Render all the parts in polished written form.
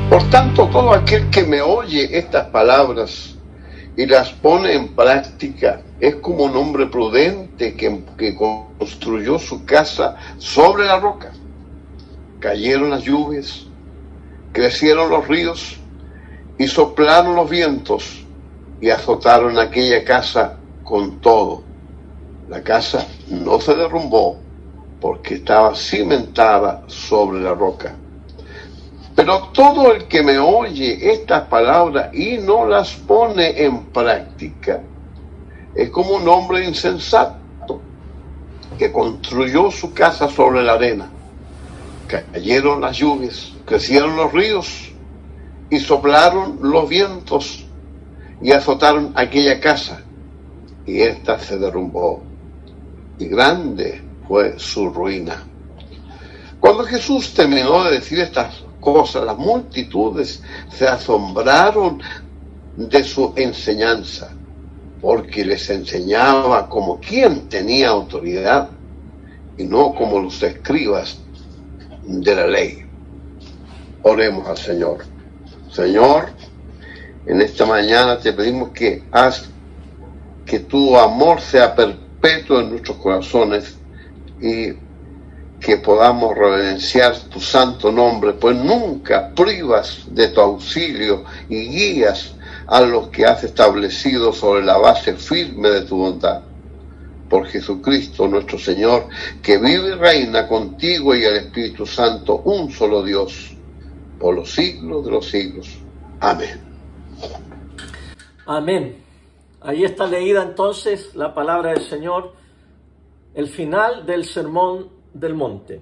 Por tanto, todo aquel que me oye estas palabras y las pone en práctica es como un hombre prudente que construyó su casa sobre la roca. Cayeron las lluvias, crecieron los ríos y soplaron los vientos y azotaron aquella casa con todo. La casa no se derrumbó porque estaba cimentada sobre la roca. Pero todo el que me oye estas palabras y no las pone en práctica es como un hombre insensato que construyó su casa sobre la arena. Cayeron las lluvias, crecieron los ríos y soplaron los vientos y azotaron aquella casa, y ésta se derrumbó, y grande fue su ruina. Cuando Jesús terminó de decir estas cosas, las multitudes se asombraron de su enseñanza, porque les enseñaba como quien tenía autoridad y no como los escribas de la ley. Oremos al Señor. Señor, en esta mañana te pedimos que haz que tu amor sea perpetuo en nuestros corazones y que podamos reverenciar tu santo nombre, pues nunca privas de tu auxilio y guías a los que has establecido sobre la base firme de tu bondad. Por Jesucristo nuestro Señor, que vive y reina contigo y el Espíritu Santo, un solo Dios, por los siglos de los siglos. Amén. Amén. Ahí está leída entonces la palabra del Señor, el final del Sermón del Monte.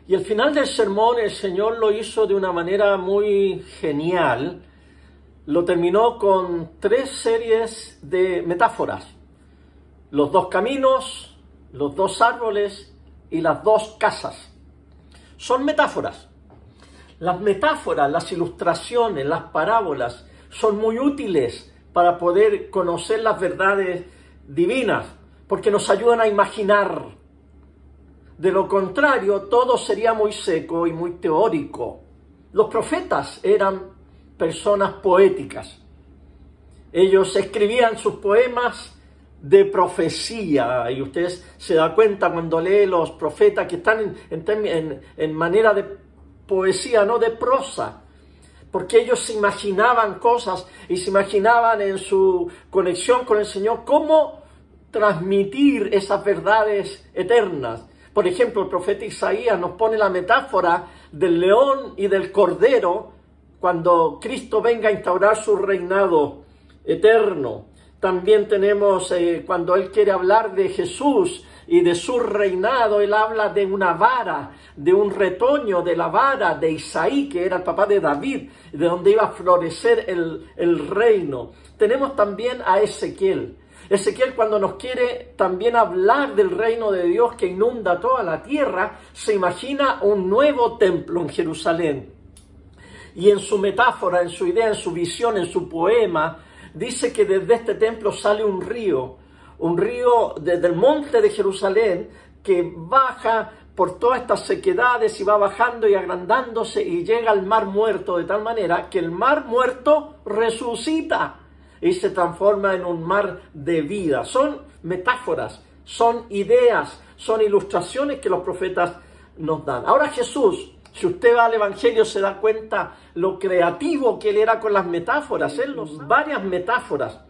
Y el final del sermón el Señor lo hizo de una manera muy genial. Lo terminó con 3 series de metáforas: los 2 caminos, los 2 árboles y las 2 casas. Son metáforas. Las metáforas, las ilustraciones, las parábolas son muy útiles para poder conocer las verdades divinas, porque nos ayudan a imaginar. De lo contrario, todo sería muy seco y muy teórico. Los profetas eran personas poéticas. Ellos escribían sus poemas de profecía, y usted se da cuenta cuando lee los profetas que están en manera de poesía, no de prosa, porque ellos se imaginaban cosas y se imaginaban en su conexión con el Señor cómo transmitir esas verdades eternas. Por ejemplo, el profeta Isaías nos pone la metáfora del león y del cordero cuando Cristo venga a instaurar su reinado eterno. También tenemos cuando él quiere hablar de Jesús y de su reinado, él habla de una vara, de un retoño de la vara de Isaí, que era el papá de David, de donde iba a florecer el reino. Tenemos también a Ezequiel. Ezequiel, cuando nos quiere también hablar del reino de Dios que inunda toda la tierra, se imagina un nuevo templo en Jerusalén. Y en su metáfora, en su idea, en su visión, en su poema, dice que desde este templo sale un río desde el monte de Jerusalén que baja por todas estas sequedades y va bajando y agrandándose y llega al mar muerto, de tal manera que el mar muerto resucita y se transforma en un mar de vida. Son metáforas, son ideas, son ilustraciones que los profetas nos dan. Ahora Jesús, si usted va al Evangelio, se da cuenta lo creativo que él era con las metáforas. Él varias metáforas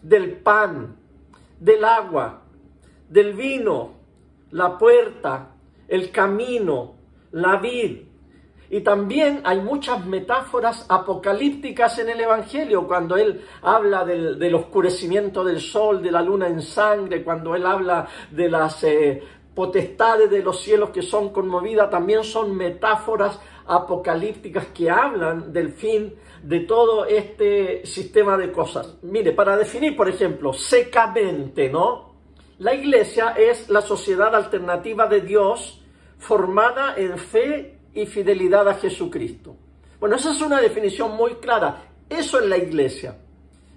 del pan, del agua, del vino, la puerta, el camino, la vid. Y también hay muchas metáforas apocalípticas en el Evangelio, cuando él habla del oscurecimiento del sol, de la luna en sangre, cuando él habla de las potestades de los cielos que son conmovidas, también son metáforas apocalípticas que hablan del fin de todo este sistema de cosas. Mire, para definir, por ejemplo, secamente, ¿no? La iglesia es la sociedad alternativa de Dios formada en fe y fidelidad a Jesucristo. Bueno, esa es una definición muy clara. Eso es la iglesia,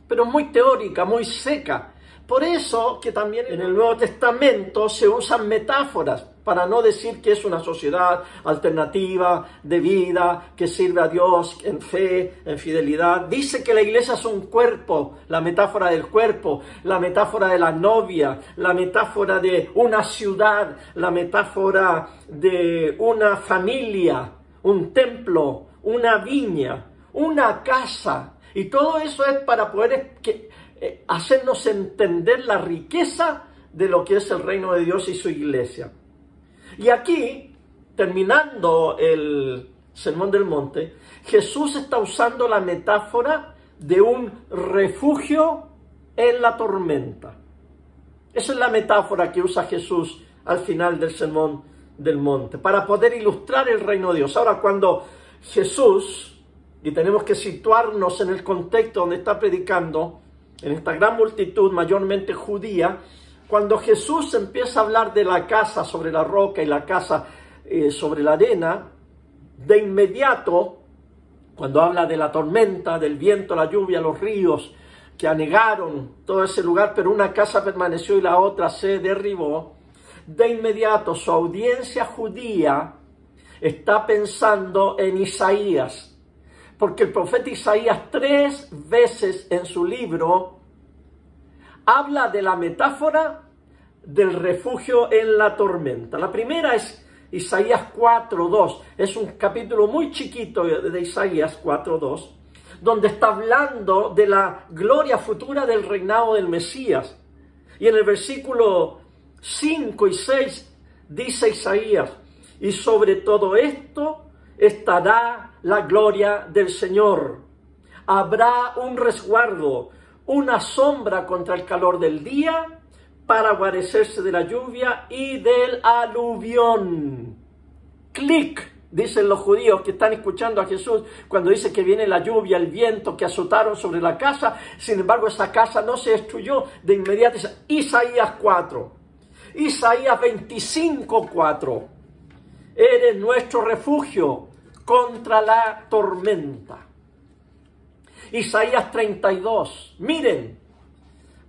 pero muy teórica, muy seca. Por eso que también en el Nuevo Testamento se usan metáforas para no decir que es una sociedad alternativa de vida, que sirve a Dios en fe, en fidelidad. Dice que la iglesia es un cuerpo, la metáfora del cuerpo, la metáfora de la novia, la metáfora de una ciudad, la metáfora de una familia, un templo, una viña, una casa. Y todo eso es para poder hacernos entender la riqueza de lo que es el reino de Dios y su iglesia. Y aquí, terminando el Sermón del Monte, Jesús está usando la metáfora de un refugio en la tormenta. Esa es la metáfora que usa Jesús al final del Sermón del Monte, para poder ilustrar el reino de Dios. Ahora, cuando Jesús, y tenemos que situarnos en el contexto donde está predicando, en esta gran multitud mayormente judía, cuando Jesús empieza a hablar de la casa sobre la roca y la casa sobre la arena, de inmediato, cuando habla de la tormenta, del viento, la lluvia, los ríos que anegaron todo ese lugar, pero una casa permaneció y la otra se derribó, de inmediato su audiencia judía está pensando en Isaías, porque el profeta Isaías 3 veces en su libro habla de la metáfora del refugio en la tormenta. La primera es Isaías 4:2, es un capítulo muy chiquito de Isaías 4:2, donde está hablando de la gloria futura del reinado del Mesías. Y en el versículo 5 y 6 dice Isaías: y sobre todo esto estará la gloria del Señor. Habrá un resguardo, una sombra contra el calor del día, para guarecerse de la lluvia y del aluvión. Clic, dicen los judíos que están escuchando a Jesús cuando dice que viene la lluvia, el viento que azotaron sobre la casa. Sin embargo, esa casa no se destruyó de inmediato. Isaías 4, Isaías 25:4. Eres nuestro refugio contra la tormenta. Isaías 32. Miren,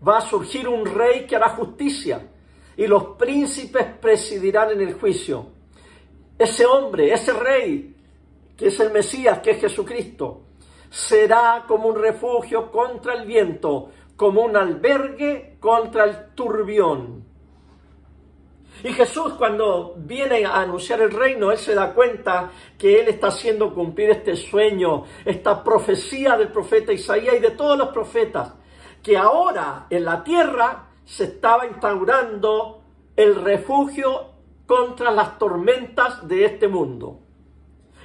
va a surgir un rey que hará justicia y los príncipes presidirán en el juicio. Ese hombre, ese rey, que es el Mesías, que es Jesucristo, será como un refugio contra el viento, como un albergue contra el turbión. Y Jesús, cuando viene a anunciar el reino, él se da cuenta que él está haciendo cumplir este sueño, esta profecía del profeta Isaías y de todos los profetas, que ahora en la tierra se estaba instaurando el refugio contra las tormentas de este mundo.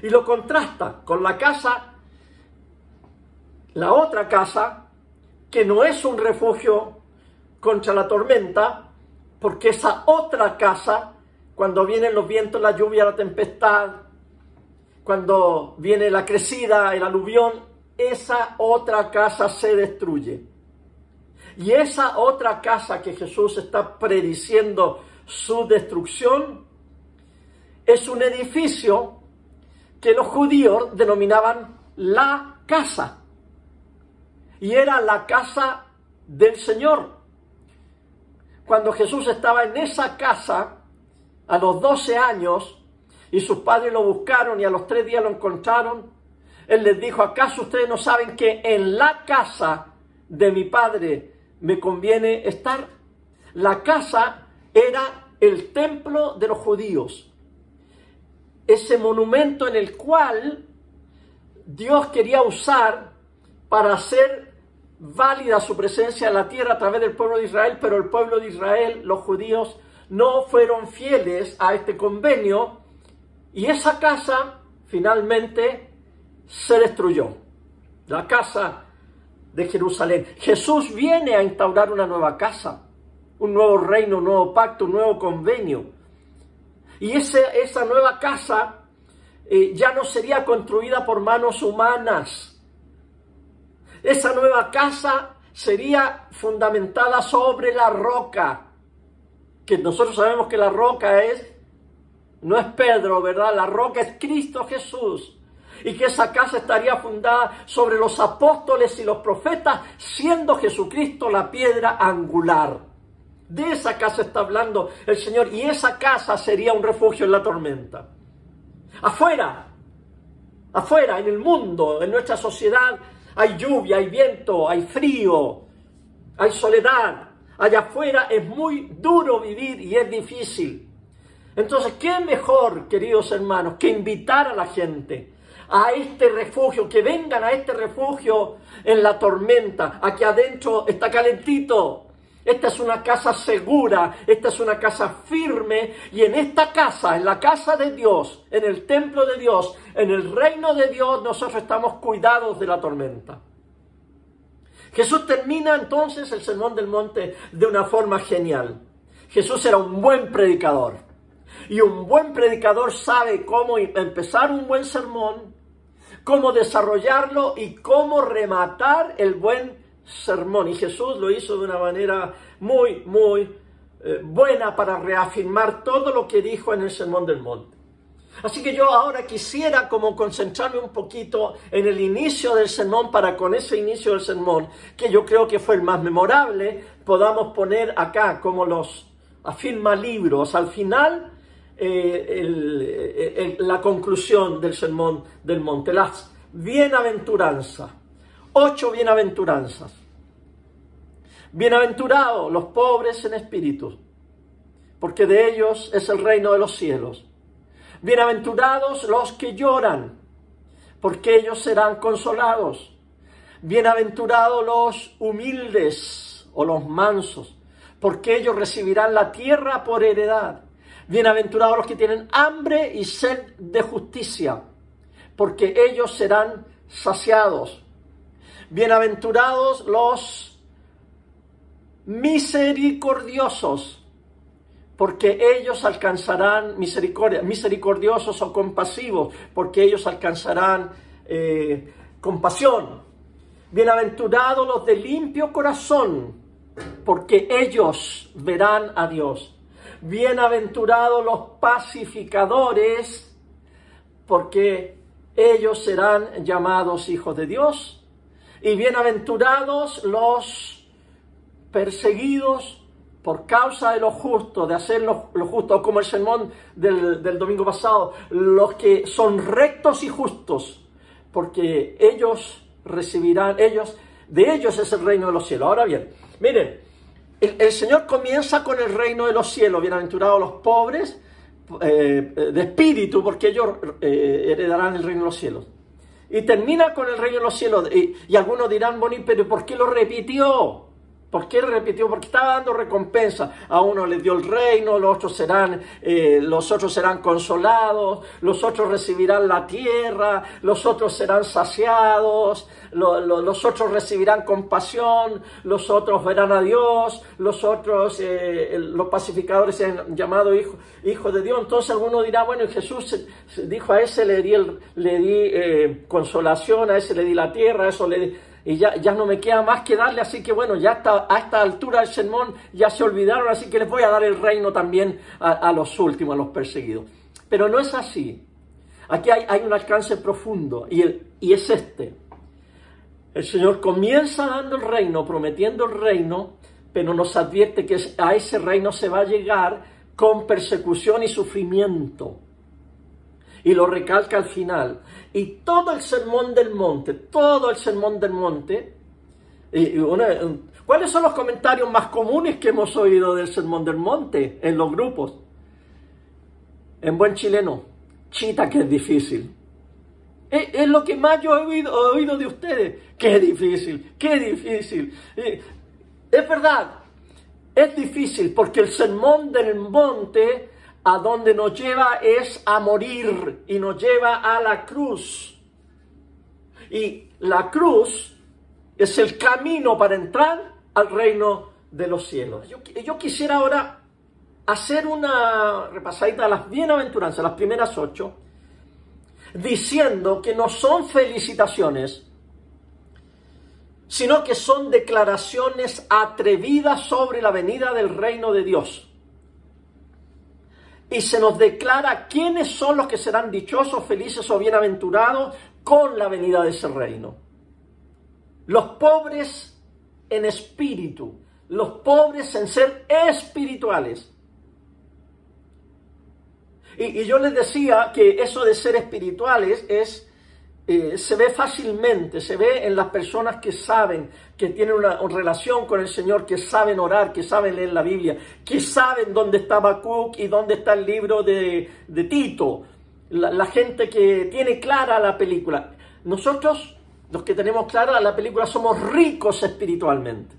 Y lo contrasta con la casa, la otra casa, que no es un refugio contra la tormenta, porque esa otra casa, cuando vienen los vientos, la lluvia, la tempestad, cuando viene la crecida, el aluvión, esa otra casa se destruye. Y esa otra casa que Jesús está prediciendo su destrucción es un edificio que los judíos denominaban la casa. Y era la casa del Señor. Cuando Jesús estaba en esa casa, a los 12 años, y sus padres lo buscaron y a los 3 días lo encontraron, él les dijo: ¿acaso ustedes no saben que en la casa de mi padre me conviene estar? La casa era el templo de los judíos, ese monumento en el cual Dios quería usar para hacer válida su presencia en la tierra a través del pueblo de Israel, pero el pueblo de Israel, los judíos, no fueron fieles a este convenio y esa casa finalmente se destruyó, la casa de Jerusalén. Jesús viene a instaurar una nueva casa, un nuevo reino, un nuevo pacto, un nuevo convenio. Y esa nueva casa ya no sería construida por manos humanas. Esa nueva casa sería fundamentada sobre la roca, que nosotros sabemos que la roca no es Pedro, ¿verdad? La roca es Cristo Jesús. Y que esa casa estaría fundada sobre los apóstoles y los profetas, siendo Jesucristo la piedra angular. De esa casa está hablando el Señor, y esa casa sería un refugio en la tormenta. Afuera, en el mundo, en nuestra sociedad, hay lluvia, hay viento, hay frío, hay soledad. Allá afuera es muy duro vivir y es difícil. Entonces, ¿qué mejor, queridos hermanos, que invitar a la gente a este refugio, que vengan a este refugio en la tormenta? Aquí adentro está calentito. Esta es una casa segura, esta es una casa firme, y en esta casa, en la casa de Dios, en el templo de Dios, en el reino de Dios, nosotros estamos cuidados de la tormenta. Jesús termina entonces el Sermón del Monte de una forma genial. Jesús era un buen predicador, y un buen predicador sabe cómo empezar un buen sermón, cómo desarrollarlo y cómo rematar el buen sermón. Y Jesús lo hizo de una manera muy buena para reafirmar todo lo que dijo en el Sermón del Monte. Así que yo ahora quisiera como concentrarme un poquito en el inicio del sermón, para con ese inicio del sermón, que yo creo que fue el más memorable, podamos poner acá como los afirma libros al final, la conclusión del Sermón del Monte, las bienaventuranzas. 8 bienaventuranzas. Bienaventurados los pobres en espíritu, porque de ellos es el reino de los cielos. Bienaventurados los que lloran, porque ellos serán consolados. Bienaventurados los humildes o los mansos, porque ellos recibirán la tierra por heredad. Bienaventurados los que tienen hambre y sed de justicia, porque ellos serán saciados. Bienaventurados los misericordiosos, porque ellos alcanzarán misericordia. Misericordiosos o compasivos, porque ellos alcanzarán compasión. Bienaventurados los de limpio corazón, porque ellos verán a Dios. Bienaventurados los pacificadores, porque ellos serán llamados hijos de Dios. Y bienaventurados los perseguidos por causa de lo justo, de hacer lo justo, como el sermón del domingo pasado, los que son rectos y justos, porque ellos recibirán, de ellos es el reino de los cielos. Ahora bien, miren, el Señor comienza con el reino de los cielos. Bienaventurados los pobres de espíritu, porque ellos heredarán el reino de los cielos. Y termina con el reino de los cielos. Y algunos dirán, bueno, pero ¿por qué lo repitió? ¿Por qué repitió? Porque estaba dando recompensa. A uno les dio el reino, los otros serán consolados, los otros recibirán la tierra, los otros serán saciados, los otros recibirán compasión, los otros verán a Dios, los otros, los pacificadores serán llamados hijos de Dios. Entonces alguno dirá, bueno, Jesús dijo, a ese le di consolación, a ese le di la tierra, a eso le di... Y ya no me queda más que darle, así que bueno, ya a esta altura del sermón ya se olvidaron, así que les voy a dar el reino también a los últimos, a los perseguidos. Pero no es así. Aquí hay un alcance profundo, y es este. El Señor comienza dando el reino, prometiendo el reino, pero nos advierte que a ese reino se va a llegar con persecución y sufrimiento. Y lo recalca al final. Y todo el Sermón del Monte, ¿cuáles son los comentarios más comunes que hemos oído del Sermón del Monte en los grupos? En buen chileno, chita que es difícil. Es lo que más yo he oído de ustedes. Qué difícil, qué difícil. Es verdad, es difícil porque el Sermón del Monte a donde nos lleva es a morir y nos lleva a la cruz. Y la cruz es el camino para entrar al reino de los cielos. Yo quisiera ahora hacer una repasadita a las bienaventuranzas, las primeras 8, diciendo que no son felicitaciones, sino que son declaraciones atrevidas sobre la venida del reino de Dios. Y se nos declara quiénes son los que serán dichosos, felices o bienaventurados con la venida de ese reino. Los pobres en espíritu los pobres en ser espirituales. Y yo les decía que eso de ser espirituales se ve fácilmente, se ve en las personas que saben, que tienen una relación con el Señor, que saben orar, que saben leer la Biblia, que saben dónde está Habacuc y dónde está el libro de Tito. La gente que tiene clara la película. Nosotros, los que tenemos clara la película, somos ricos espiritualmente.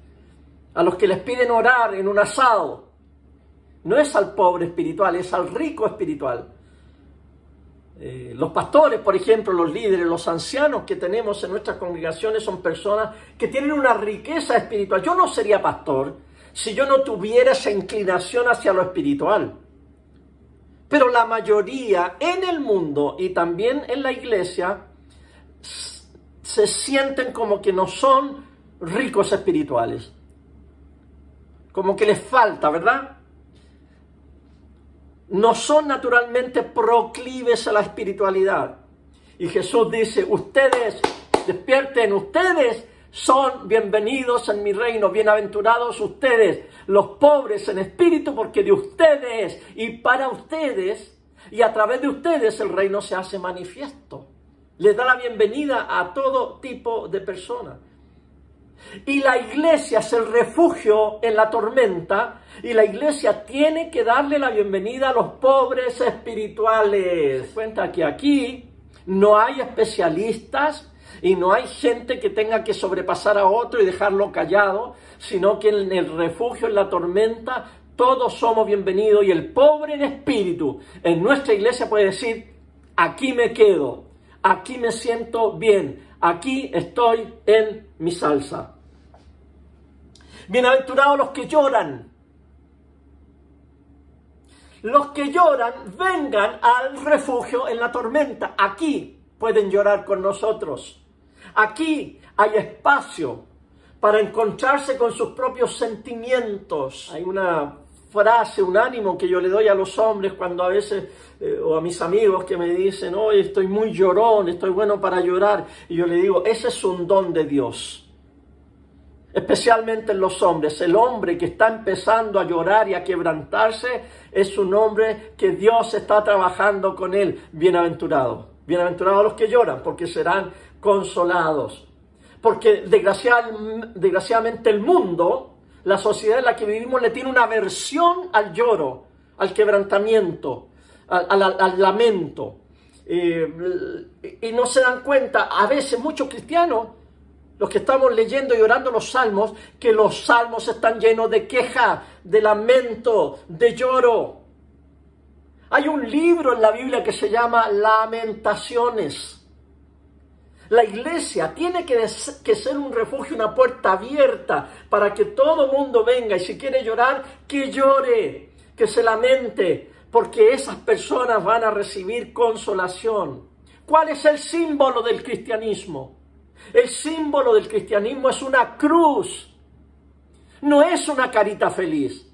A los que les piden orar en un asado, no es al pobre espiritual, es al rico espiritual. Los pastores, por ejemplo, los líderes, los ancianos que tenemos en nuestras congregaciones son personas que tienen una riqueza espiritual. Yo no sería pastor si yo no tuviera esa inclinación hacia lo espiritual. Pero la mayoría en el mundo y también en la iglesia se sienten como que no son ricos espirituales. Como que les falta, ¿verdad? No son naturalmente proclives a la espiritualidad. Y Jesús dice, ustedes, despierten, ustedes son bienvenidos en mi reino, bienaventurados ustedes, los pobres en espíritu, porque de ustedes y para ustedes y a través de ustedes el reino se hace manifiesto. Les da la bienvenida a todo tipo de personas. Y la iglesia es el refugio en la tormenta, y la iglesia tiene que darle la bienvenida a los pobres espirituales. Cuenta que aquí no hay especialistas y no hay gente que tenga que sobrepasar a otro y dejarlo callado, sino que en el refugio en la tormenta todos somos bienvenidos, y el pobre en espíritu en nuestra iglesia puede decir, aquí me quedo, aquí me siento bien, aquí estoy en mi salsa. Bienaventurados los que lloran. Los que lloran, vengan al refugio en la tormenta. Aquí pueden llorar con nosotros. Aquí hay espacio para encontrarse con sus propios sentimientos. Hay una frase, un ánimo que yo le doy a los hombres cuando a veces, o a mis amigos que me dicen, hoy estoy muy llorón, estoy bueno para llorar. Y yo le digo, ese es un don de Dios. Especialmente en los hombres. El hombre que está empezando a llorar y a quebrantarse es un hombre que Dios está trabajando con él. Bienaventurados. Bienaventurados los que lloran, porque serán consolados. Porque desgraciadamente el mundo, la sociedad en la que vivimos, le tiene una aversión al lloro, al quebrantamiento, al lamento. Y no se dan cuenta, a veces muchos cristianos, los que estamos leyendo y orando los salmos, que los salmos están llenos de queja, de lamento, de lloro. Hay un libro en la Biblia que se llama Lamentaciones. La iglesia tiene que ser un refugio, una puerta abierta para que todo mundo venga, y si quiere llorar, que llore, que se lamente, porque esas personas van a recibir consolación. ¿Cuál es el símbolo del cristianismo? El símbolo del cristianismo es una cruz, no es una carita feliz.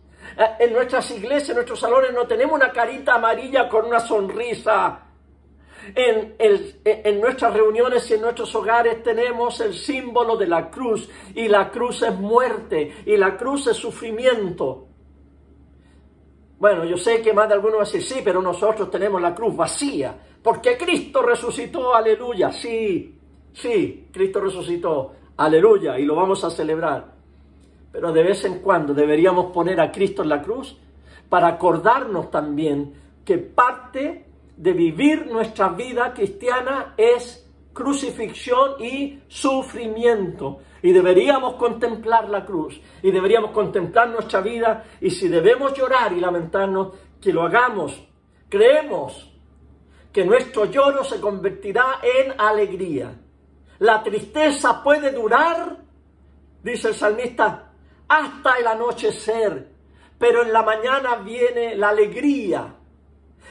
En nuestras iglesias, en nuestros salones, no tenemos una carita amarilla con una sonrisa. En nuestras reuniones y en nuestros hogares tenemos el símbolo de la cruz, y la cruz es muerte, y la cruz es sufrimiento. Bueno, yo sé que más de algunos van a decir, sí, pero nosotros tenemos la cruz vacía, porque Cristo resucitó, aleluya, sí. Sí, Cristo resucitó, aleluya, y lo vamos a celebrar. Pero de vez en cuando deberíamos poner a Cristo en la cruz para acordarnos también que parte de vivir nuestra vida cristiana es crucifixión y sufrimiento. Y deberíamos contemplar la cruz, y deberíamos contemplar nuestra vida, y si debemos llorar y lamentarnos, que lo hagamos. Creemos que nuestro lloro se convertirá en alegría. La tristeza puede durar, dice el salmista, hasta el anochecer, pero en la mañana viene la alegría.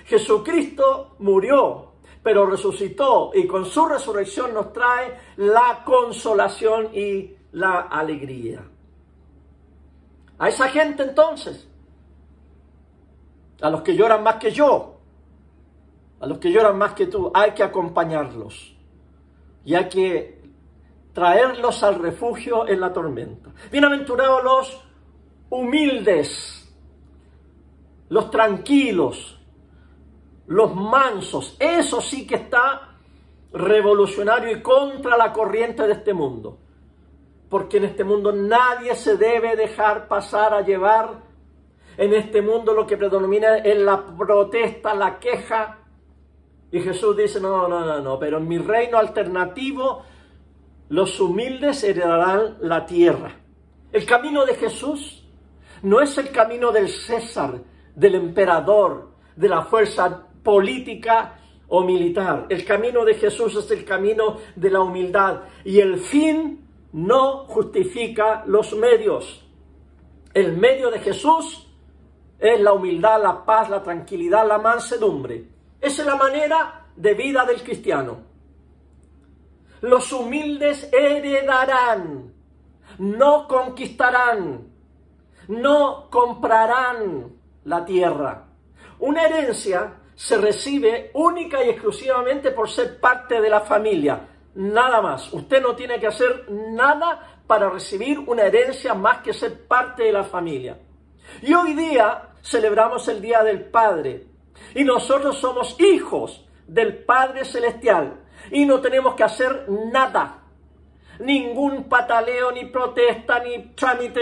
Jesucristo murió, pero resucitó, y con su resurrección nos trae la consolación y la alegría. A esa gente entonces, a los que lloran más que yo, a los que lloran más que tú, hay que acompañarlos. Y hay que traerlos al refugio en la tormenta. Bienaventurados los humildes, los tranquilos, los mansos. Eso sí que está revolucionario y contra la corriente de este mundo. Porque en este mundo nadie se debe dejar pasar a llevar. En este mundo lo que predomina es la protesta, la queja. Y Jesús dice, no, pero en mi reino alternativo los humildes heredarán la tierra. El camino de Jesús no es el camino del César, del emperador, de la fuerza política o militar. El camino de Jesús es el camino de la humildad. Y el fin no justifica los medios. El medio de Jesús es la humildad, la paz, la tranquilidad, la mansedumbre. Esa es la manera de vida del cristiano. Los humildes heredarán, no conquistarán, no comprarán la tierra. Una herencia se recibe única y exclusivamente por ser parte de la familia. Nada más. Usted no tiene que hacer nada para recibir una herencia más que ser parte de la familia. Y hoy día celebramos el Día del Padre. Y nosotros somos hijos del Padre Celestial. Y no tenemos que hacer nada. Ningún pataleo, ni protesta, ni trámite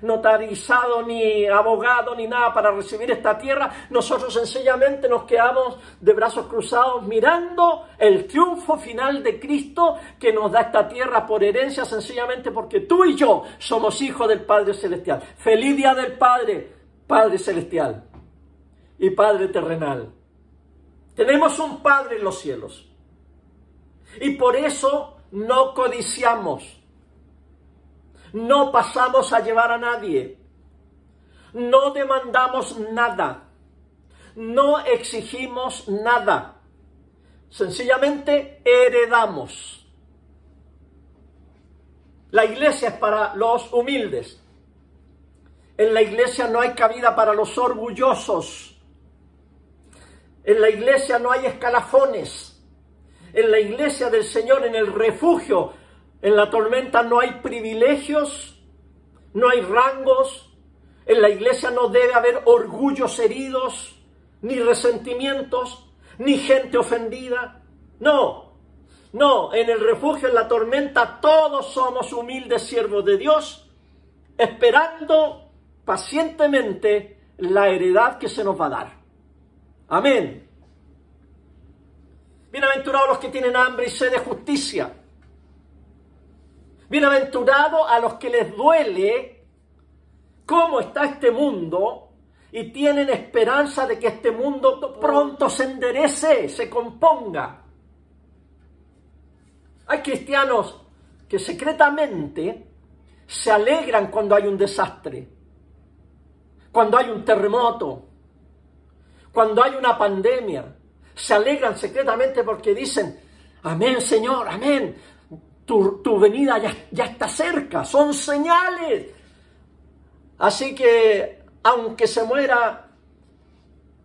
notarizado, ni abogado, ni nada para recibir esta tierra. Nosotros sencillamente nos quedamos de brazos cruzados mirando el triunfo final de Cristo que nos da esta tierra por herencia, sencillamente porque tú y yo somos hijos del Padre Celestial. Feliz Día del Padre, Padre Celestial y Padre terrenal. Tenemos un Padre en los cielos. Y por eso no codiciamos, no pasamos a llevar a nadie, no demandamos nada, no exigimos nada, sencillamente heredamos. La iglesia es para los humildes. En la iglesia no hay cabida para los orgullosos. En la iglesia no hay escalafones. En la iglesia del Señor, en el refugio, en la tormenta no hay privilegios, no hay rangos. En la iglesia no debe haber orgullos heridos, ni resentimientos, ni gente ofendida. No, en el refugio, en la tormenta, todos somos humildes siervos de Dios, esperando pacientemente la heredad que se nos va a dar. Amén. Bienaventurados los que tienen hambre y sed de justicia. Bienaventurados a los que les duele cómo está este mundo y tienen esperanza de que este mundo pronto se enderece, se componga. Hay cristianos que secretamente se alegran cuando hay un desastre, cuando hay un terremoto, cuando hay una pandemia. Se alegran secretamente porque dicen, amén Señor, amén, tu venida ya está cerca, son señales. Así que, aunque se muera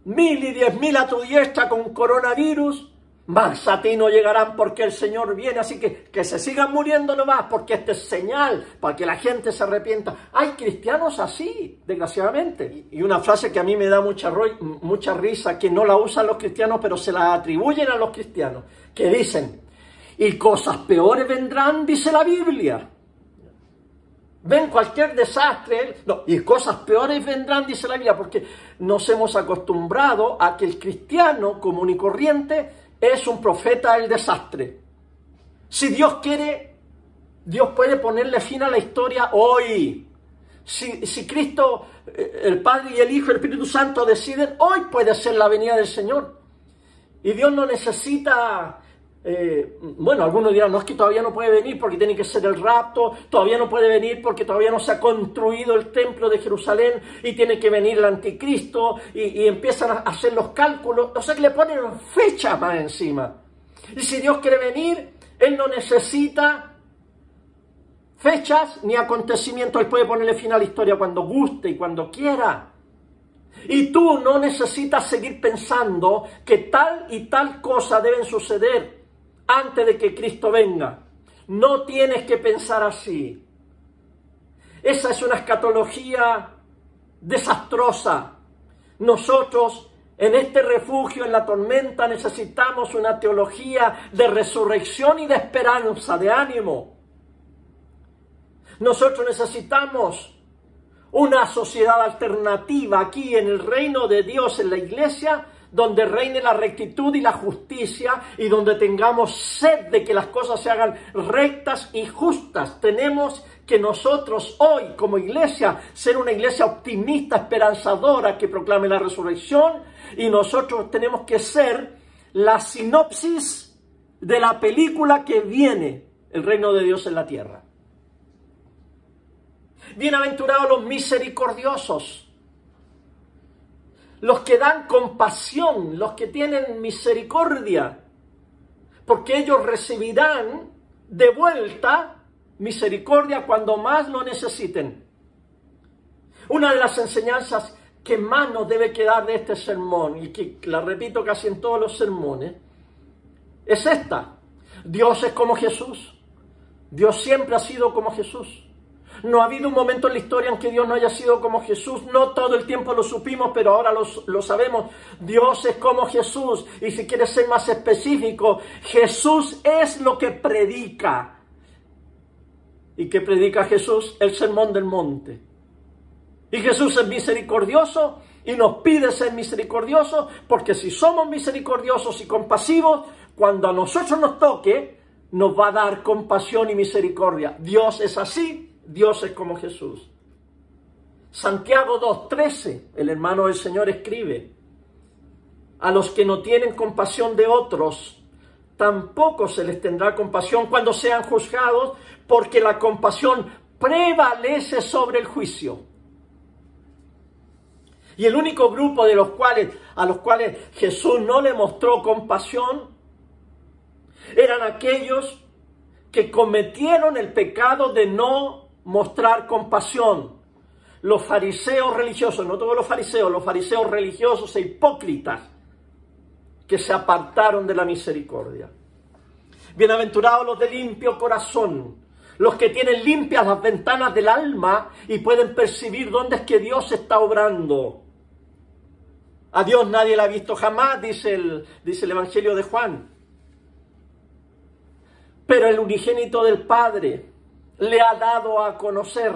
1000 y 10.000 a tu diestra con coronavirus, más a ti no llegarán porque el Señor viene. Así que se sigan muriendo nomás porque esta es señal para que la gente se arrepienta. Hay cristianos así, desgraciadamente. Y una frase que a mí me da mucha risa, que no la usan los cristianos, pero se la atribuyen a los cristianos, que dicen, y cosas peores vendrán, dice la Biblia. Ven cualquier desastre, no, y cosas peores vendrán, dice la Biblia, porque nos hemos acostumbrado a que el cristiano común y corriente es un profeta del desastre. Si Dios quiere, Dios puede ponerle fin a la historia hoy. Si Cristo, el Padre y el Hijo y el Espíritu Santo deciden, hoy puede ser la venida del Señor. Y Dios no necesita... algunos dirán, no, es que todavía no puede venir porque tiene que ser el rapto, todavía no puede venir porque todavía no se ha construido el templo de Jerusalén y tiene que venir el anticristo y empiezan a hacer los cálculos, o sea que le ponen fechas más encima. Y si Dios quiere venir, Él no necesita fechas ni acontecimientos, Él puede ponerle fin a la historia cuando guste y cuando quiera. Y tú no necesitas seguir pensando que tal y tal cosa deben suceder antes de que Cristo venga. No tienes que pensar así. Esa es una escatología desastrosa. Nosotros en este refugio, en la tormenta, necesitamos una teología de resurrección y de esperanza, de ánimo. Nosotros necesitamos una sociedad alternativa aquí en el reino de Dios, en la iglesia, donde reine la rectitud y la justicia y donde tengamos sed de que las cosas se hagan rectas y justas. Tenemos que nosotros hoy como iglesia ser una iglesia optimista, esperanzadora, que proclame la resurrección, y nosotros tenemos que ser la sinopsis de la película que viene, el reino de Dios en la tierra. Bienaventurados los misericordiosos, los que dan compasión, los que tienen misericordia, porque ellos recibirán de vuelta misericordia cuando más lo necesiten. Una de las enseñanzas que más nos debe quedar de este sermón, y que la repito casi en todos los sermones, es esta: Dios es como Jesús. Dios siempre ha sido como Jesús. No ha habido un momento en la historia en que Dios no haya sido como Jesús. No todo el tiempo lo supimos, pero ahora lo sabemos. Dios es como Jesús. Y si quieres ser más específico, Jesús es lo que predica. ¿Y qué predica Jesús? El sermón del monte. Y Jesús es misericordioso y nos pide ser misericordiosos, porque si somos misericordiosos y compasivos, cuando a nosotros nos toque, nos va a dar compasión y misericordia. Dios es así. Dios es como Jesús. Santiago 2:13, el hermano del Señor escribe: a los que no tienen compasión de otros, tampoco se les tendrá compasión cuando sean juzgados, porque la compasión prevalece sobre el juicio. Y el único grupo a los cuales Jesús no le mostró compasión eran aquellos que cometieron el pecado de no mostrar compasión. Los fariseos religiosos, no todos los fariseos religiosos e hipócritas que se apartaron de la misericordia. Bienaventurados los de limpio corazón, los que tienen limpias las ventanas del alma y pueden percibir dónde es que Dios está obrando. A Dios nadie la ha visto jamás, dice el Evangelio de Juan. Pero el unigénito del Padre le ha dado a conocer.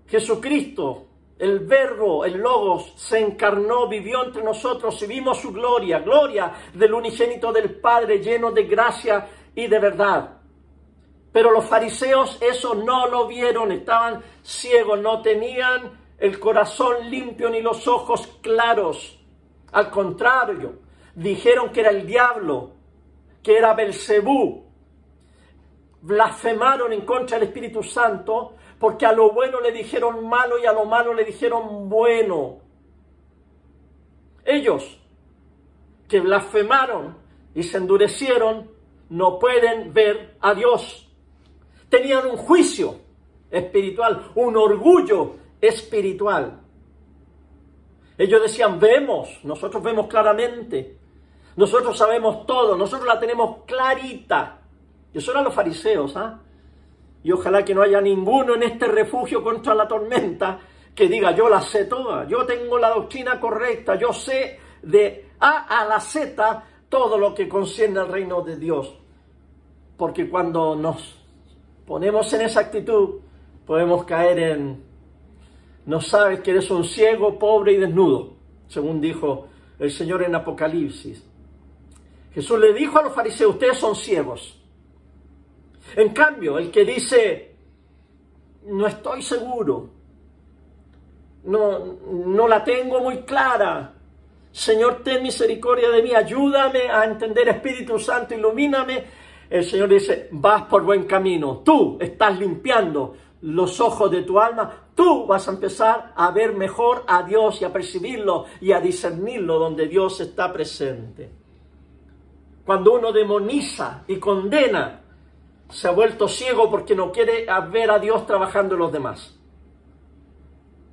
Jesucristo, el Verbo, el Logos, se encarnó, vivió entre nosotros y vimos su gloria, gloria del unigénito del Padre, lleno de gracia y de verdad. Pero los fariseos eso no lo vieron, estaban ciegos, no tenían el corazón limpio ni los ojos claros. Al contrario, dijeron que era el diablo, que era Belcebú. Blasfemaron en contra del Espíritu Santo, porque a lo bueno le dijeron malo y a lo malo le dijeron bueno. Ellos que blasfemaron y se endurecieron no pueden ver a Dios. Tenían un juicio espiritual, un orgullo espiritual. Ellos decían: nosotros vemos claramente, nosotros sabemos todo, nosotros la tenemos clarita. Y eso eran los fariseos, Y ojalá que no haya ninguno en este refugio contra la tormenta que diga: yo la sé toda, yo tengo la doctrina correcta, yo sé de A a la Z todo lo que concierne al reino de Dios. Porque cuando nos ponemos en esa actitud, podemos caer en: no sabes que eres un ciego, pobre y desnudo, según dijo el Señor en Apocalipsis. Jesús le dijo a los fariseos: ustedes son ciegos. En cambio, el que dice: no estoy seguro, no la tengo muy clara, Señor, ten misericordia de mí, ayúdame a entender, Espíritu Santo, ilumíname. El Señor dice: vas por buen camino, tú estás limpiando los ojos de tu alma, tú vas a empezar a ver mejor a Dios y a percibirlo y a discernirlo donde Dios está presente. Cuando uno demoniza y condena, se ha vuelto ciego porque no quiere ver a Dios trabajando en los demás.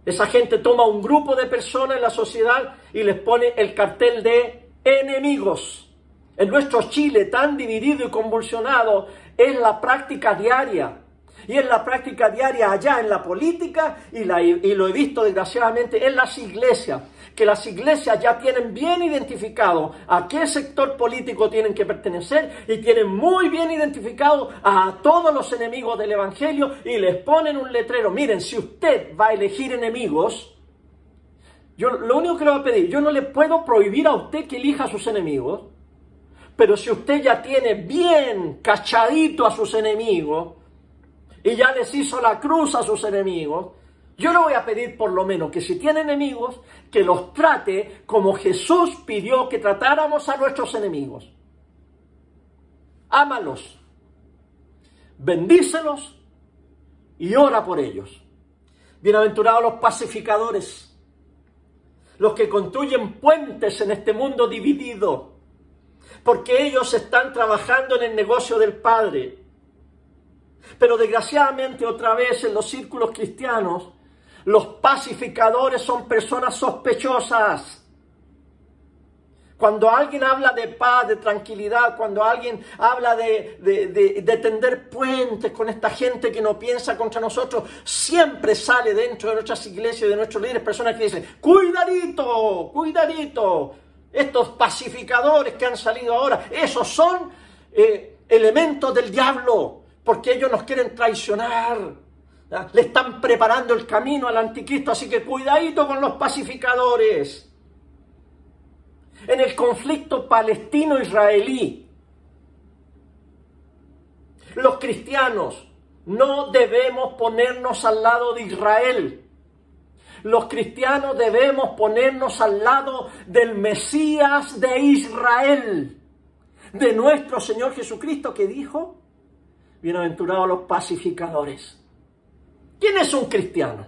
Esa gente toma un grupo de personas en la sociedad y les pone el cartel de enemigos. En nuestro Chile tan dividido y convulsionado es la práctica diaria. Y en la práctica diaria allá en la política, y lo he visto desgraciadamente en las iglesias, que las iglesias ya tienen bien identificado a qué sector político tienen que pertenecer y tienen muy bien identificado a todos los enemigos del evangelio y les ponen un letrero. Miren, si usted va a elegir enemigos, yo lo único que le voy a pedir, yo no le puedo prohibir a usted que elija a sus enemigos, pero si usted ya tiene bien cachadito a sus enemigos y ya les hizo la cruz a sus enemigos, yo le voy a pedir por lo menos que si tiene enemigos, que los trate como Jesús pidió que tratáramos a nuestros enemigos. Ámalos, bendícelos y ora por ellos. Bienaventurados los pacificadores, los que construyen puentes en este mundo dividido, porque ellos están trabajando en el negocio del Padre. Pero desgraciadamente otra vez en los círculos cristianos, los pacificadores son personas sospechosas. Cuando alguien habla de paz, de tranquilidad, cuando alguien habla de tender puentes con esta gente que no piensa contra nosotros, siempre sale dentro de nuestras iglesias y de nuestros líderes personas que dicen, cuidadito, cuidadito, estos pacificadores que han salido ahora, esos son elementos del diablo, porque ellos nos quieren traicionar. Le están preparando el camino al anticristo, así que cuidadito con los pacificadores. En el conflicto palestino-israelí, los cristianos no debemos ponernos al lado de Israel. Los cristianos debemos ponernos al lado del Mesías de Israel, de nuestro Señor Jesucristo, que dijo, bienaventurados los pacificadores. ¿Quién es un cristiano?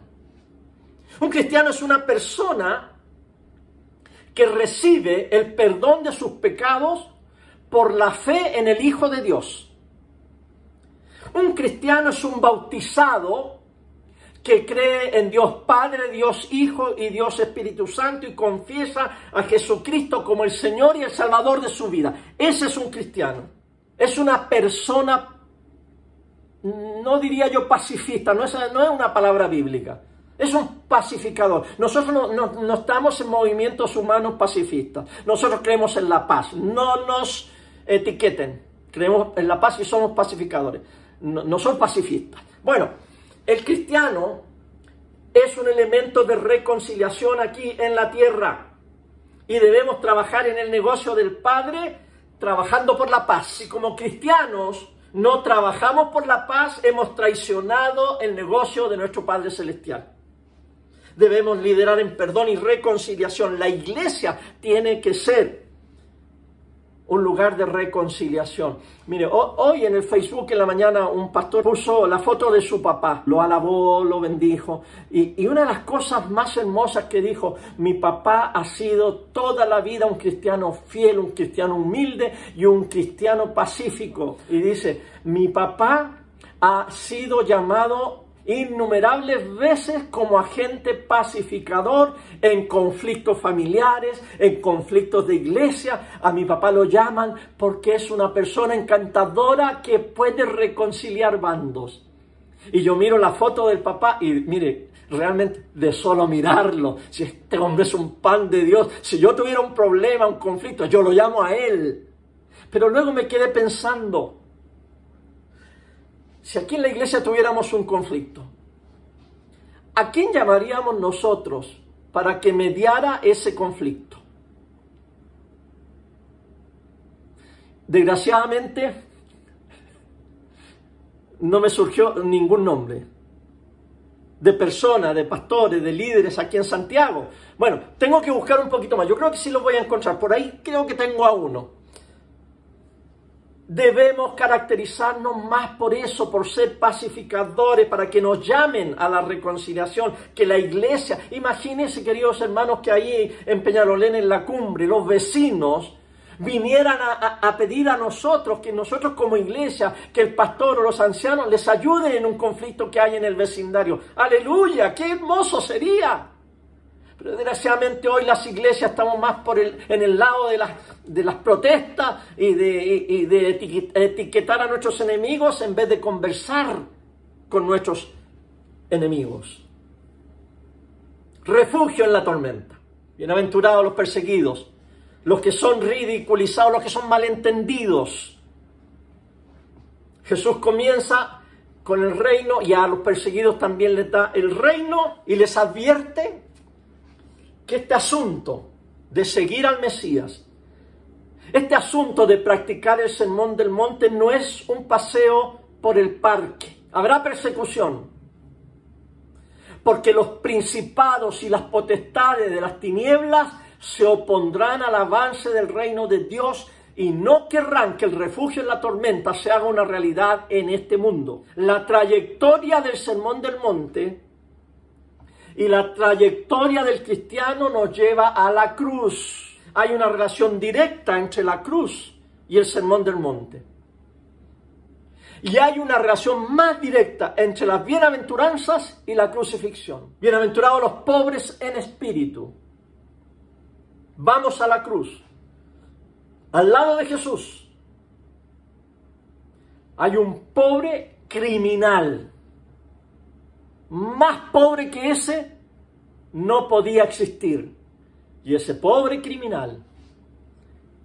Un cristiano es una persona que recibe el perdón de sus pecados por la fe en el Hijo de Dios. Un cristiano es un bautizado que cree en Dios Padre, Dios Hijo y Dios Espíritu Santo y confiesa a Jesucristo como el Señor y el Salvador de su vida. Ese es un cristiano. Es una persona, no diría yo pacifista, no es una palabra bíblica. Es un pacificador. Nosotros no estamos en movimientos humanos pacifistas. Nosotros creemos en la paz. No nos etiqueten. Creemos en la paz y somos pacificadores. No son pacifistas. Bueno, el cristiano es un elemento de reconciliación aquí en la tierra. Y debemos trabajar en el negocio del Padre trabajando por la paz. Si como cristianos no trabajamos por la paz, hemos traicionado el negocio de nuestro Padre Celestial. Debemos liderar en perdón y reconciliación. La iglesia tiene que ser un lugar de reconciliación. Mire, hoy en el Facebook en la mañana un pastor puso la foto de su papá. Lo alabó, lo bendijo. Y una de las cosas más hermosas que dijo, mi papá ha sido toda la vida un cristiano fiel, un cristiano humilde y un cristiano pacífico. Y dice, mi papá ha sido llamado innumerables veces como agente pacificador en conflictos familiares, en conflictos de iglesia. A mi papá lo llaman porque es una persona encantadora que puede reconciliar bandos. Y yo miro la foto del papá y mire, realmente de solo mirarlo, si este hombre es un pan de Dios, si yo tuviera un problema, un conflicto, yo lo llamo a él. Pero luego me quedé pensando, si aquí en la iglesia tuviéramos un conflicto, ¿a quién llamaríamos nosotros para que mediara ese conflicto? Desgraciadamente, no me surgió ningún nombre de personas, de pastores, de líderes aquí en Santiago. Bueno, tengo que buscar un poquito más. Yo creo que sí los voy a encontrar. Por ahí creo que tengo a uno. Debemos caracterizarnos más por eso, por ser pacificadores, para que nos llamen a la reconciliación, que la iglesia, imagínense queridos hermanos que ahí en Peñalolén, en la cumbre, los vecinos vinieran a pedir a nosotros, que nosotros como iglesia, que el pastor o los ancianos les ayuden en un conflicto que hay en el vecindario. ¡Aleluya! ¡Qué hermoso sería! Pero desgraciadamente hoy las iglesias estamos más en el lado de las protestas y de etiquetar a nuestros enemigos en vez de conversar con nuestros enemigos. Refugio en la tormenta. Bienaventurados los perseguidos, los que son ridiculizados, los que son malentendidos. Jesús comienza con el reino y a los perseguidos también les da el reino y les advierte que este asunto de seguir al Mesías, este asunto de practicar el sermón del monte no es un paseo por el parque. Habrá persecución, porque los principados y las potestades de las tinieblas se opondrán al avance del reino de Dios y no querrán que el refugio en la tormenta se haga una realidad en este mundo. La trayectoria del sermón del monte y la trayectoria del cristiano nos lleva a la cruz. Hay una relación directa entre la cruz y el sermón del monte. Y hay una relación más directa entre las bienaventuranzas y la crucifixión. Bienaventurados los pobres en espíritu. Vamos a la cruz. Al lado de Jesús hay un pobre criminal. Más pobre que ese no podía existir. Y ese pobre criminal,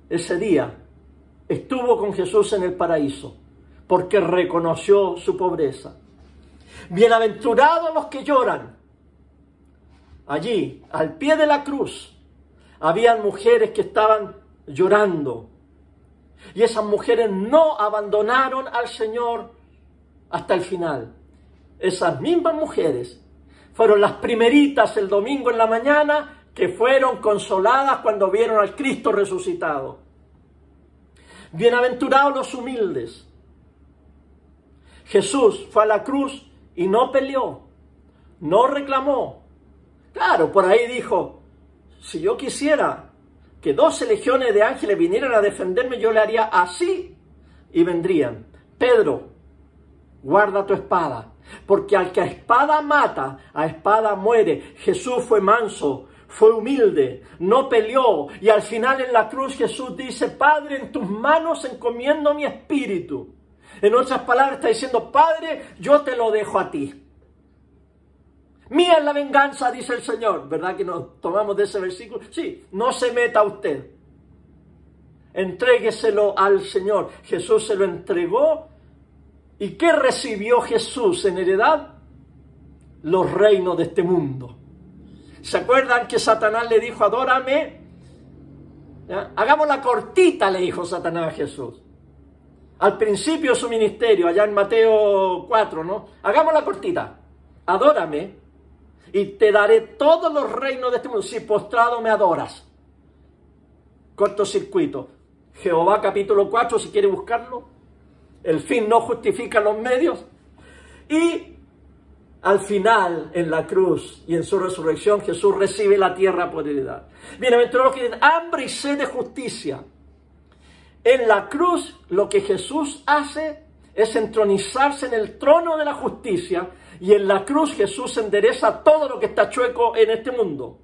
ese día, estuvo con Jesús en el paraíso, porque reconoció su pobreza. Bienaventurados los que lloran. Allí, al pie de la cruz, habían mujeres que estaban llorando. Y esas mujeres no abandonaron al Señor hasta el final. Esas mismas mujeres fueron las primeritas el domingo en la mañana que fueron consoladas cuando vieron al Cristo resucitado. Bienaventurados los humildes. Jesús fue a la cruz y no peleó, no reclamó. Claro, por ahí dijo, si yo quisiera que 12 legiones de ángeles vinieran a defenderme, yo le haría así y vendrían. Pedro, guarda tu espada, porque al que a espada mata, a espada muere. Jesús fue manso, fue humilde, no peleó, y al final en la cruz Jesús dice, Padre, en tus manos encomiendo mi espíritu. En otras palabras está diciendo, Padre, yo te lo dejo a ti. Mía es la venganza, dice el Señor. ¿Verdad que nos tomamos de ese versículo? Sí, no se meta usted. Entrégueselo al Señor. Jesús se lo entregó. ¿Y qué recibió Jesús en heredad? Los reinos de este mundo. ¿Se acuerdan que Satanás le dijo, adórame? ¿Ya? Hagámosla cortita, le dijo Satanás a Jesús. Al principio de su ministerio, allá en Mateo 4, ¿no? Hagámosla cortita. Adórame y te daré todos los reinos de este mundo, si postrado me adoras. Cortocircuito. Jehová capítulo 4, si quiere buscarlo. El fin no justifica los medios. Y al final, en la cruz y en su resurrección, Jesús recibe la tierra por heredad. Bienaventurados los que tienen hambre y sed de justicia. En la cruz, lo que Jesús hace es entronizarse en el trono de la justicia, y en la cruz Jesús endereza todo lo que está chueco en este mundo.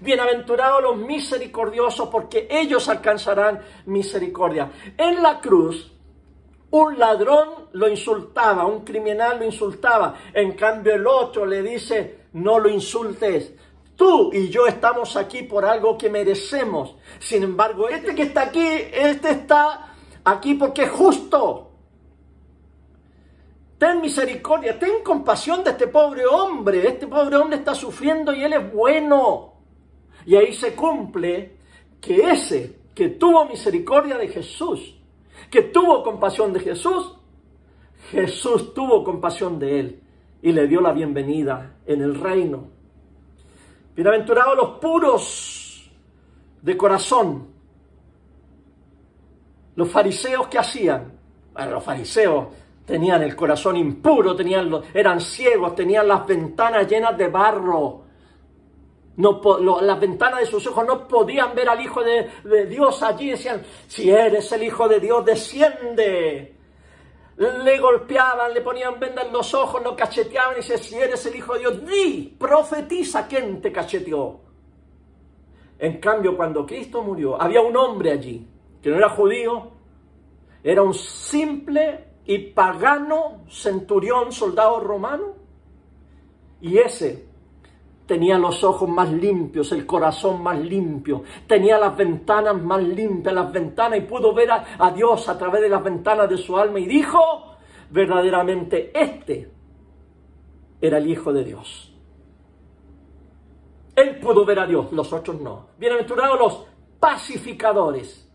Bienaventurados los misericordiosos, porque ellos alcanzarán misericordia. En la cruz, un ladrón lo insultaba, un criminal lo insultaba. En cambio el otro le dice, no lo insultes. Tú y yo estamos aquí por algo que merecemos. Sin embargo, este que está aquí, este está aquí porque es justo. Ten misericordia, ten compasión de este pobre hombre. Este pobre hombre está sufriendo y él es bueno. Y ahí se cumple que ese que tuvo misericordia de Jesús, que tuvo compasión de Jesús, Jesús tuvo compasión de él y le dio la bienvenida en el reino. Bienaventurados los puros de corazón. Los fariseos, ¿qué hacían? Bueno, los fariseos tenían el corazón impuro, eran ciegos, tenían las ventanas llenas de barro. Las ventanas de sus ojos no podían ver al Hijo de Dios allí. Decían, si eres el Hijo de Dios, desciende. Le golpeaban, le ponían vendas en los ojos, lo cacheteaban y decían, si eres el Hijo de Dios, di, profetiza quién te cacheteó. En cambio, cuando Cristo murió, había un hombre allí, que no era judío, era un simple y pagano centurión, soldado romano. Y ese tenía los ojos más limpios, el corazón más limpio, tenía las ventanas más limpias, las ventanas, y pudo ver a Dios a través de las ventanas de su alma y dijo, verdaderamente este era el Hijo de Dios. Él pudo ver a Dios, los otros no. Bienaventurados los pacificadores.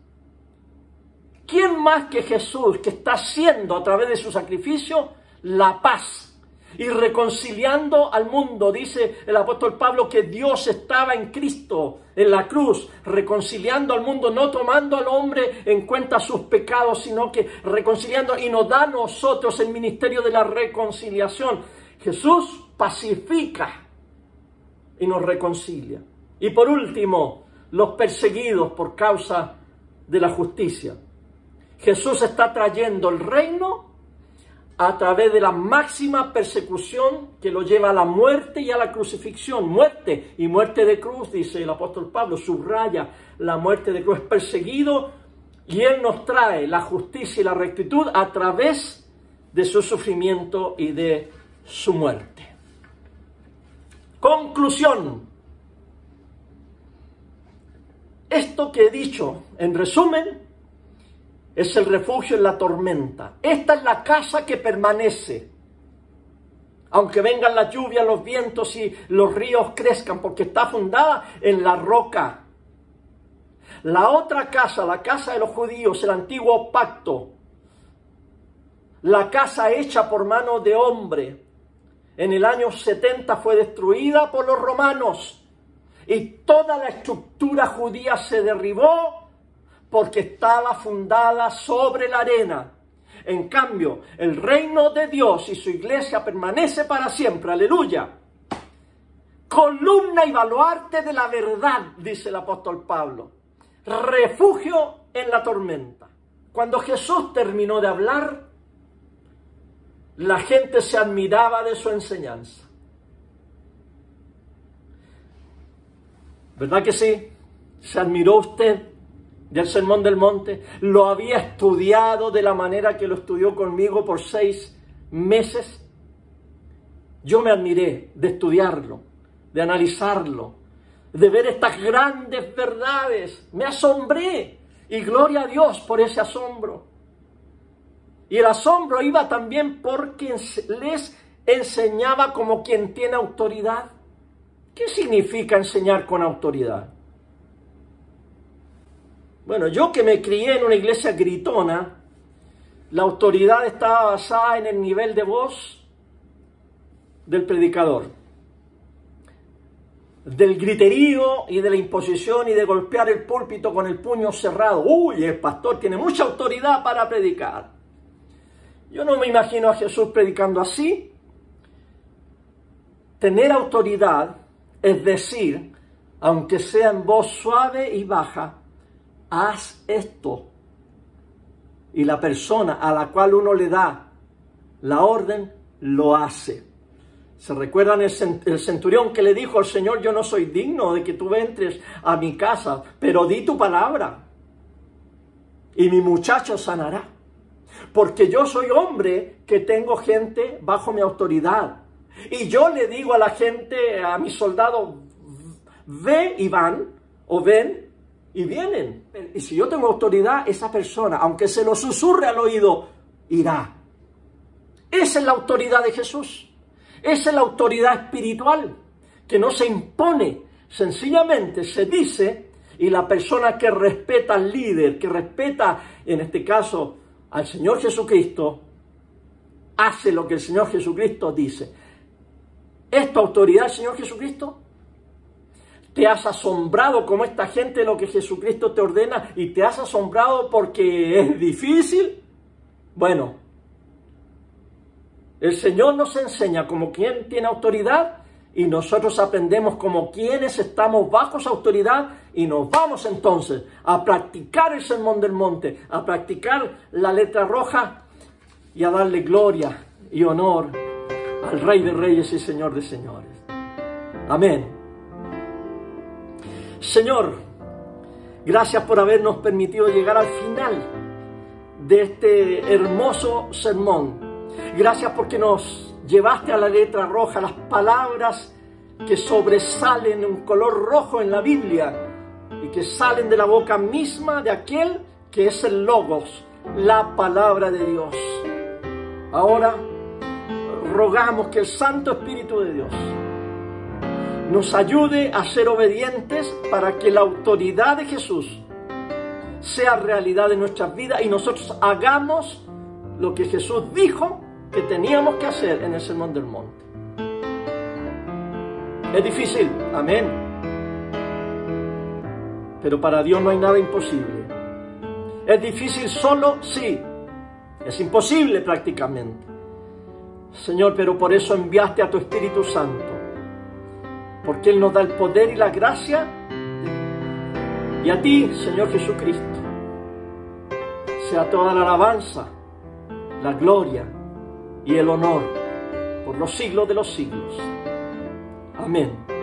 ¿Quién más que Jesús, que está haciendo a través de su sacrificio la paz y reconciliando al mundo? Dice el apóstol Pablo que Dios estaba en Cristo, en la cruz, reconciliando al mundo, no tomando al hombre en cuenta sus pecados, sino que reconciliando, y nos da a nosotros el ministerio de la reconciliación. Jesús pacifica y nos reconcilia. Y por último, los perseguidos por causa de la justicia. Jesús está trayendo el reino a través de la máxima persecución que lo lleva a la muerte y a la crucifixión. Muerte y muerte de cruz, dice el apóstol Pablo, subraya la muerte de cruz. Es perseguido y Él nos trae la justicia y la rectitud a través de su sufrimiento y de su muerte. Conclusión. Esto que he dicho, en resumen, es el refugio en la tormenta. Esta es la casa que permanece. Aunque vengan las lluvias, los vientos y los ríos crezcan, porque está fundada en la roca. La otra casa, la casa de los judíos, el antiguo pacto, la casa hecha por mano de hombre, en el año 70 fue destruida por los romanos. Y toda la estructura judía se derribó porque estaba fundada sobre la arena. En cambio, el reino de Dios y su iglesia permanece para siempre. ¡Aleluya! Columna y baluarte de la verdad, dice el apóstol Pablo. Refugio en la tormenta. Cuando Jesús terminó de hablar, la gente se admiraba de su enseñanza. ¿Verdad que sí? ¿Se admiró usted del Sermón del Monte? Lo había estudiado de la manera que lo estudió conmigo por 6 meses. Yo me admiré de estudiarlo, de analizarlo, de ver estas grandes verdades. Me asombré y gloria a Dios por ese asombro. Y el asombro iba también porque les enseñaba como quien tiene autoridad. ¿Qué significa enseñar con autoridad? Bueno, yo que me crié en una iglesia gritona, la autoridad estaba basada en el nivel de voz del predicador, del griterío y de la imposición y de golpear el púlpito con el puño cerrado. ¡Uy, el pastor tiene mucha autoridad para predicar! Yo no me imagino a Jesús predicando así. Tener autoridad es decir, aunque sea en voz suave y baja, haz esto. Y la persona a la cual uno le da la orden, lo hace. ¿Se recuerdan el centurión que le dijo al Señor, yo no soy digno de que tú entres a mi casa, pero di tu palabra y mi muchacho sanará? Porque yo soy hombre que tengo gente bajo mi autoridad. Y yo le digo a la gente, a mis soldados, ve y van, o ven y vienen. Y si yo tengo autoridad, esa persona, aunque se lo susurre al oído, irá. Esa es la autoridad de Jesús. Esa es la autoridad espiritual, que no se impone, sencillamente se dice, y la persona que respeta al líder, que respeta, en este caso, al Señor Jesucristo, hace lo que el Señor Jesucristo dice. ¿Es tu autoridad el Señor Jesucristo? ¿Te has asombrado como esta gente lo que Jesucristo te ordena y te has asombrado porque es difícil? Bueno, el Señor nos enseña como quien tiene autoridad y nosotros aprendemos como quienes estamos bajo esa autoridad y nos vamos entonces a practicar el Sermón del Monte, a practicar la letra roja y a darle gloria y honor al Rey de Reyes y Señor de Señores. Amén. Señor, gracias por habernos permitido llegar al final de este hermoso sermón. Gracias porque nos llevaste a la letra roja las palabras que sobresalen en un color rojo en la Biblia y que salen de la boca misma de aquel que es el Logos, la palabra de Dios. Ahora rogamos que el Santo Espíritu de Dios nos ayude a ser obedientes para que la autoridad de Jesús sea realidad en nuestras vidas y nosotros hagamos lo que Jesús dijo que teníamos que hacer en el Sermón del Monte. Es difícil, amén. Pero para Dios no hay nada imposible. Es difícil solo, sí. Es imposible prácticamente. Señor, pero por eso enviaste a tu Espíritu Santo. Porque Él nos da el poder y la gracia. Y a ti, Señor Jesucristo, sea toda la alabanza, la gloria y el honor por los siglos de los siglos. Amén.